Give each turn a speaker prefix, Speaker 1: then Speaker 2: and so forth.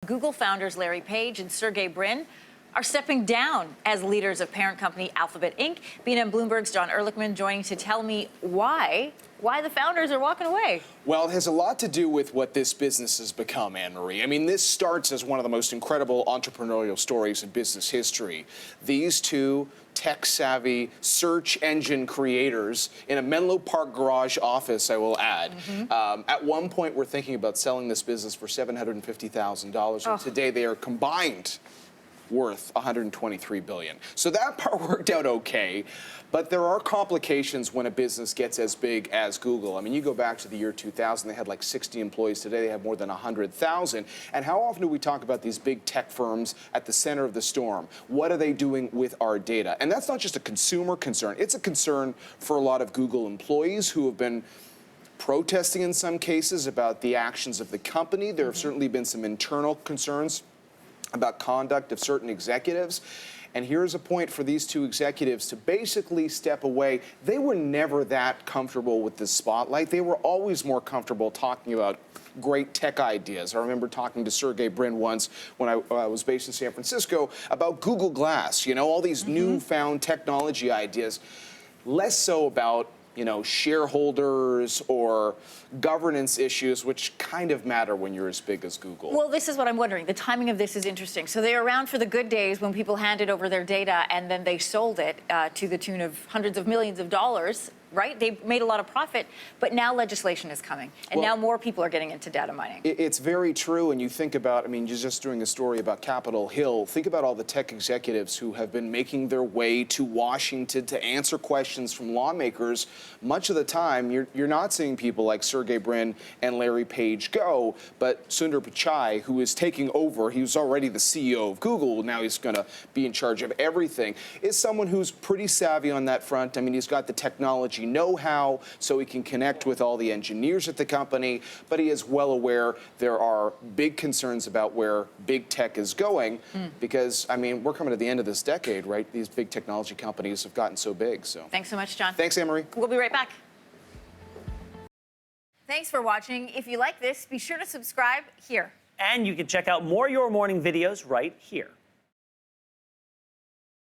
Speaker 1: Google founders Larry Page and Sergey Brin are stepping down as leaders of parent company Alphabet Inc. BNN Bloomberg's John Ehrlichman joining to tell me why the founders are walking away.
Speaker 2: Well, it has a lot to do with what this business has become, Anne-Marie. I mean, this starts as one of the most incredible entrepreneurial stories in business history. These two tech-savvy search engine creators in a Menlo Park garage office, I will add. At one point, we're thinking about selling this business for $750,000. And today, they are combined worth $123 billion. So that part worked out okay, but there are complications when a business gets as big as Google. I mean, you go back to the year 2000, they had like 60 employees. Today, they have more than 100,000. And how often do we talk about these big tech firms at the center of the storm? What are they doing with our data? And that's not just a consumer concern. It's a concern for a lot of Google employees who have been protesting in some cases about the actions of the company. There have certainly been some internal concerns about conduct of certain executives. And here's a point for these two executives to basically step away. They were never that comfortable with the spotlight. They were always more comfortable talking about great tech ideas. I remember talking to Sergey Brin once when I was based in San Francisco about Google Glass, you know, all these newfound technology ideas. Less so about, you know, shareholders or governance issues, which kind of matter when you're as big as Google.
Speaker 1: Well, this is what I'm wondering. The timing of this is interesting. So they're around for the good days when people handed over their data and then they sold it to the tune of hundreds of millions of dollars, right? They made a lot of profit, but now legislation is coming. And now more people are getting into data mining.
Speaker 2: It's very true. And you think about, I mean, you're just doing a story about Capitol Hill. Think about all the tech executives who have been making their way to Washington to answer questions from lawmakers. Much of the time, you're not seeing people like Sergey Brin and Larry Page go, but Sundar Pichai, who is taking over, he was already the CEO of Google, now he's going to be in charge of everything, is someone who's pretty savvy on that front. I mean, he's got the technology know-how, so he can connect with all the engineers at the company, but he is well aware there are big concerns about where big tech is going, because, I mean, we're coming to the end of this decade, right? These big technology companies have gotten so big, so.
Speaker 1: Thanks so much, John.
Speaker 2: Thanks, Anne-Marie.
Speaker 1: We'll be right back. Thanks for watching. If you like this, be sure to subscribe here.
Speaker 3: And you can check out more Your Morning videos right here.